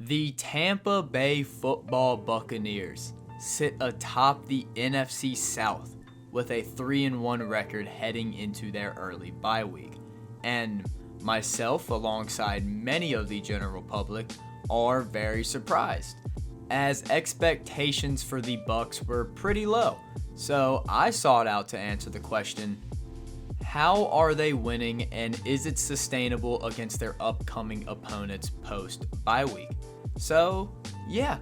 The Tampa Bay football Buccaneers sit atop the NFC South with a 3-1 record heading into their early bye week. And myself, alongside many of the general public, are very surprised, as expectations for the Bucs were pretty low. So I sought out to answer the question, how are they winning, and is it sustainable against their upcoming opponents post-bye week? So, yeah.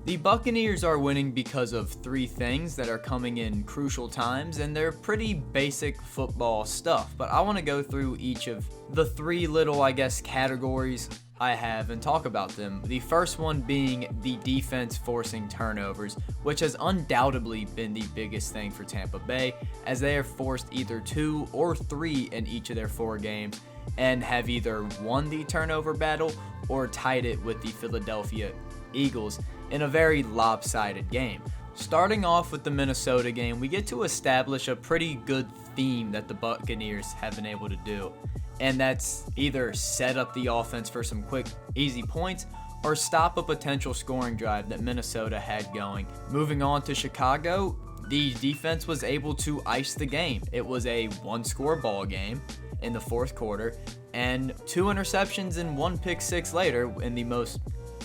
The Buccaneers are winning because of three things that are coming in crucial times, and they're pretty basic football stuff. But I want to go through each of the three little, categories I have and talk about them. The first one being the defense forcing turnovers, which has undoubtedly been the biggest thing for Tampa Bay, as they have forced either 2 or 3 in each of their 4 games and have either won the turnover battle or tied it with the Philadelphia Eagles in a very lopsided game. Starting off with the Minnesota game, we get to establish a pretty good theme that the Buccaneers have been able to do. And that's either set up the offense for some quick, easy points or stop a potential scoring drive that Minnesota had going. Moving on to Chicago, the defense was able to ice the game. It was a one-score ball game in the fourth quarter, and 2 interceptions and 1 pick six later, in the most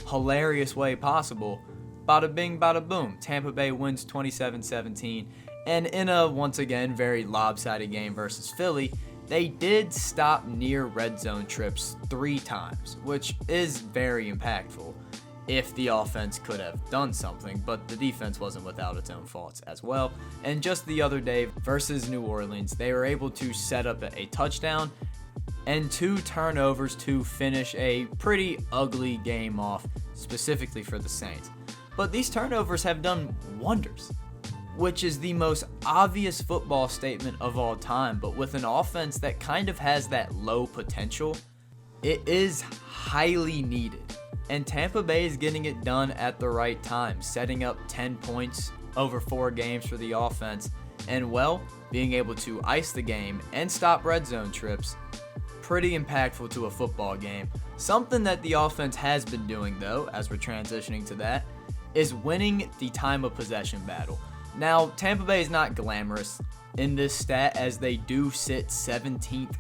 hilarious way possible. Bada bing, bada boom. Tampa Bay wins 27-17, and in a, once again, very lopsided game versus Philly, they did stop near red zone trips 3 times, which is very impactful if the offense could have done something, but the defense wasn't without its own faults as well. And just the other day versus New Orleans, they were able to set up a touchdown and 2 turnovers to finish a pretty ugly game off, specifically for the Saints. But these turnovers have done wonders, which is the most obvious football statement of all time. But with an offense that kind of has that low potential, it is highly needed. And Tampa Bay is getting it done at the right time, setting up 10 points over 4 games for the offense, and being able to ice the game and stop red zone trips. Pretty impactful to a football game. Something that the offense has been doing, though, as we're transitioning to that, is winning the time of possession battle. Now, Tampa Bay is not glamorous in this stat, as they do sit 17th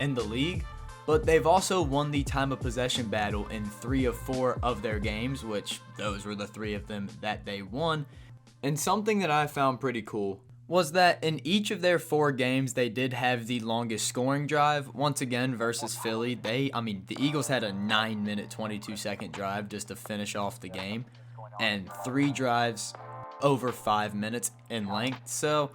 in the league, but they've also won the time of possession battle in 3 of 4 of their games, which those were the 3 of them that they won. And something that I found pretty cool was that in each of their 4 games, they did have the longest scoring drive. Once again, versus Philly, the Eagles had a 9-minute, 22-second drive just to finish off the game, and 3 drives over 5 minutes in length. So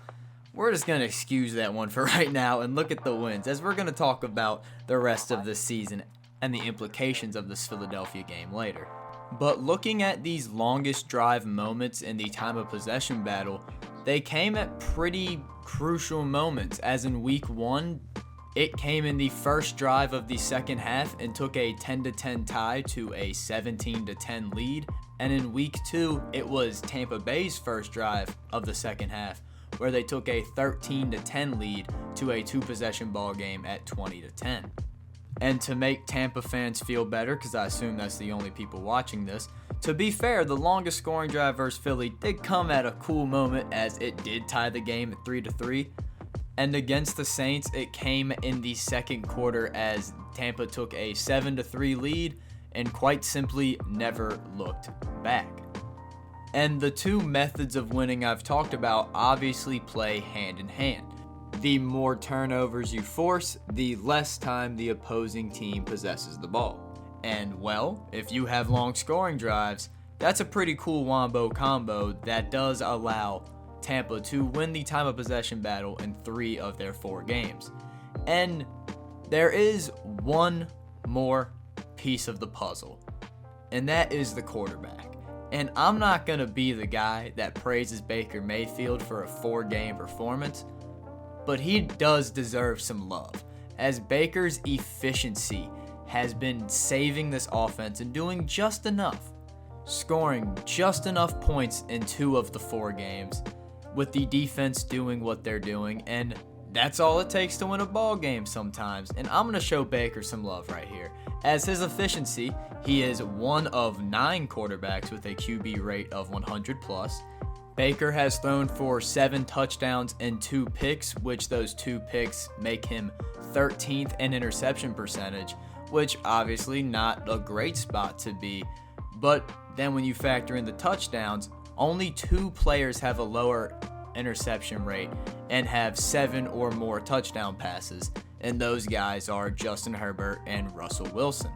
we're just going to excuse that one for right now and look at the wins, as we're going to talk about the rest of this season and the implications of this Philadelphia game later. But looking at these longest drive moments in the time of possession battle, they came at pretty crucial moments, as in week 1, it came in the first drive of the second half and took a 10-10 tie to a 17-10 lead. And in week 2, it was Tampa Bay's first drive of the second half, where they took a 13-10 lead to a 2-possession ball game at 20-10. And to make Tampa fans feel better, because I assume that's the only people watching this, to be fair, the longest scoring drive versus Philly did come at a cool moment, as it did tie the game at 3-3. And against the Saints, it came in the second quarter, as Tampa took a 7-3 lead and quite simply never looked back. And the 2 methods of winning I've talked about obviously play hand in hand. The more turnovers you force, the less time the opposing team possesses the ball. And if you have long scoring drives, that's a pretty cool wombo combo that does allow Tampa to win the time of possession battle in 3 of their 4 games. And there is one more piece of the puzzle, and that is the quarterback. And I'm not going to be the guy that praises Baker Mayfield for a 4-game performance, but he does deserve some love, as Baker's efficiency has been saving this offense and doing just enough, scoring just enough points in 2 of the 4 games, with the defense doing what they're doing and that's all it takes to win a ball game sometimes, and I'm going to show Baker some love right here. As his efficiency, he is one of 9 quarterbacks with a QB rate of 100 plus. Baker has thrown for 7 touchdowns and 2 picks, which those 2 picks make him 13th in interception percentage, which obviously not a great spot to be. But then when you factor in the touchdowns, only 2 players have a lower interception rate and have 7 or more touchdown passes, and those guys are Justin Herbert and Russell Wilson.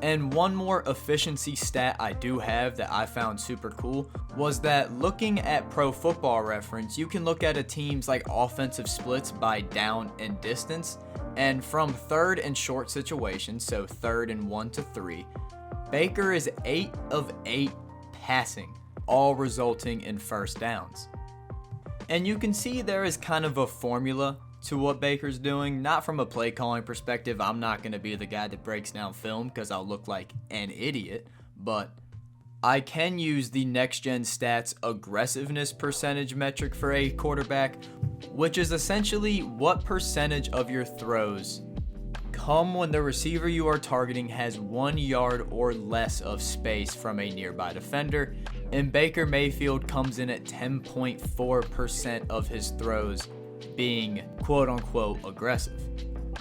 And one more efficiency stat I do have that I found super cool was that looking at Pro Football Reference, you can look at a team's like offensive splits by down and distance, and from third and short situations, so third and 1 to 3, Baker is 8 of 8 passing, all resulting in first downs. And you can see there is kind of a formula to what Baker's doing, not from a play calling perspective. I'm not going to be the guy that breaks down film because I'll look like an idiot, but I can use the next gen stats aggressiveness percentage metric for a quarterback, which is essentially what percentage of your throws come when the receiver you are targeting has 1 yard or less of space from a nearby defender, and Baker Mayfield comes in at 10.4% of his throws being quote-unquote aggressive,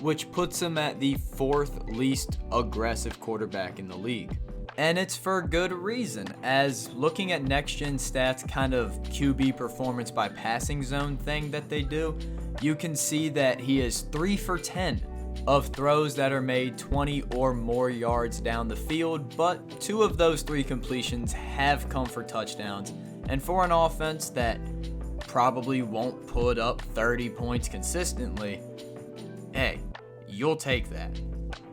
which puts him at the 4th least aggressive quarterback in the league. And it's for good reason, as looking at next-gen stats, kind of QB performance by passing zone thing that they do, you can see that he is 3 for 10 of throws that are made 20 or more yards down the field, but 2 of those 3 completions have come for touchdowns. And for an offense that probably won't put up 30 points consistently, hey, you'll take that.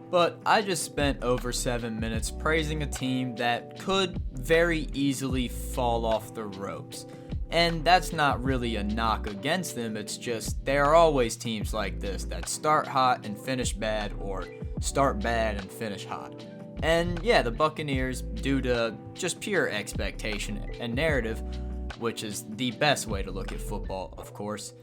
But I just spent over 7 minutes praising a team that could very easily fall off the ropes. And that's not really a knock against them, it's just there are always teams like this that start hot and finish bad, or start bad and finish hot. And yeah, the Buccaneers, due to just pure expectation and narrative, which is the best way to look at football, of course,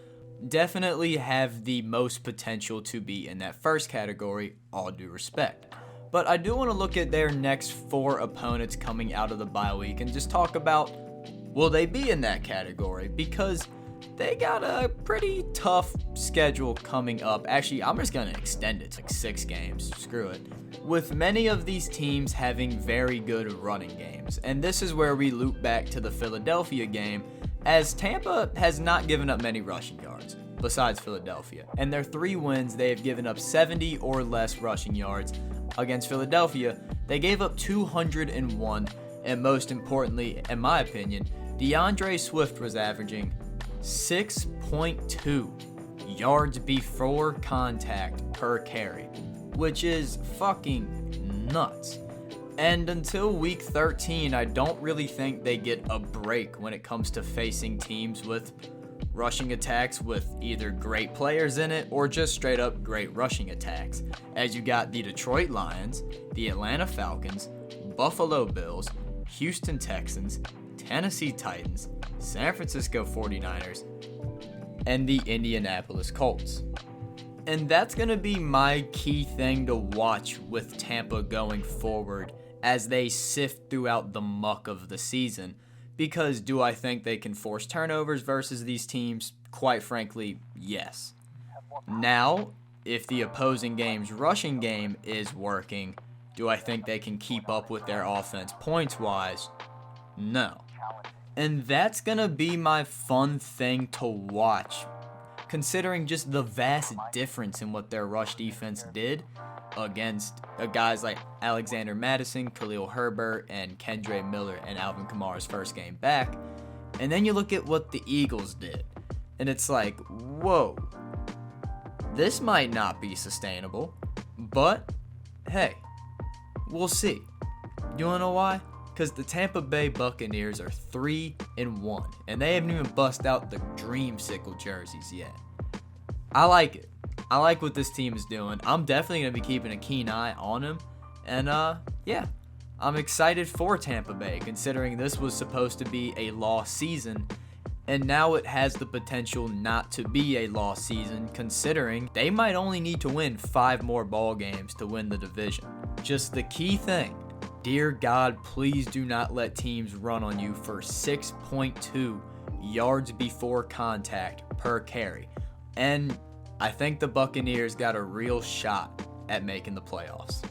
definitely have the most potential to be in that first category, all due respect. But I do want to look at their next 4 opponents coming out of the bye week and just talk about, will they be in that category? Because they got a pretty tough schedule coming up. Actually, I'm just going to extend it to like 6 games. Screw it. With many of these teams having very good running games. And this is where we loop back to the Philadelphia game, as Tampa has not given up many rushing yards, besides Philadelphia. And their 3 wins, they have given up 70 or less rushing yards. Against Philadelphia, they gave up 201, and most importantly, in my opinion, DeAndre Swift was averaging 6.2 yards before contact per carry, which is fucking nuts. And until week 13, I don't really think they get a break when it comes to facing teams with rushing attacks with either great players in it or just straight up great rushing attacks, as you got the Detroit Lions, the Atlanta Falcons, Buffalo Bills, Houston Texans, Tennessee Titans, San Francisco 49ers, and the Indianapolis Colts. And that's going to be my key thing to watch with Tampa going forward as they sift throughout the muck of the season. Because do I think they can force turnovers versus these teams? Quite frankly, yes. Now, if the opposing game's rushing game is working, do I think they can keep up with their offense points-wise? No. And that's going to be my fun thing to watch, considering just the vast difference in what their rush defense did against guys like Alexander Madison, Khalil Herbert, and Kendre Miller and Alvin Kamara's first game back. And then you look at what the Eagles did, and it's like, whoa, this might not be sustainable, but hey, we'll see. You wanna know why? Because the Tampa Bay Buccaneers are 3-1, and they haven't even bust out the dreamsicle jerseys yet. I like it. I like what this team is doing. I'm definitely going to be keeping a keen eye on them. And, yeah, I'm excited for Tampa Bay, considering this was supposed to be a lost season. And now it has the potential not to be a lost season, considering they might only need to win 5 more ball games to win the division. Just the key thing, dear God, please do not let teams run on you for 6.2 yards before contact per carry. And I think the Buccaneers got a real shot at making the playoffs.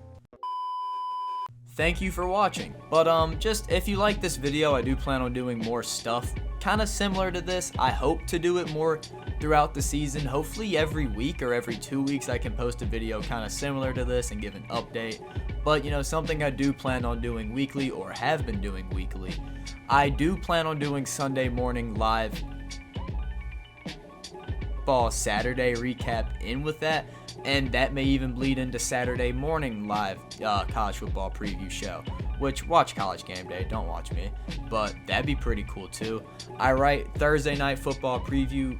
Thank you for watching, but just if you like this video, I do plan on doing more stuff kind of similar to this. I hope to do it more throughout the season. Hopefully every week or every 2 weeks I can post a video kind of similar to this and give an update. But something I do plan on doing weekly, or have been doing weekly, I do plan on doing Sunday morning live football Saturday recap in with that, and that may even bleed into Saturday morning live college football preview show, which watch College Game Day, don't watch me, but that'd be pretty cool too. I write Thursday night football preview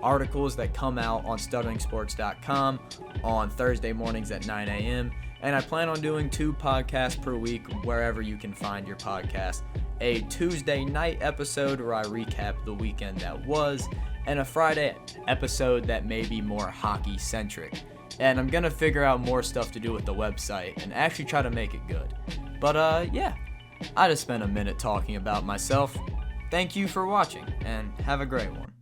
articles that come out on stutteringsports.com on Thursday mornings at 9 a.m. And I plan on doing 2 podcasts per week wherever you can find your podcast. A Tuesday night episode where I recap the weekend that was, and a Friday episode that may be more hockey centric. And I'm gonna figure out more stuff to do with the website and actually try to make it good. But yeah, I just spent a minute talking about myself. Thank you for watching, and have a great one.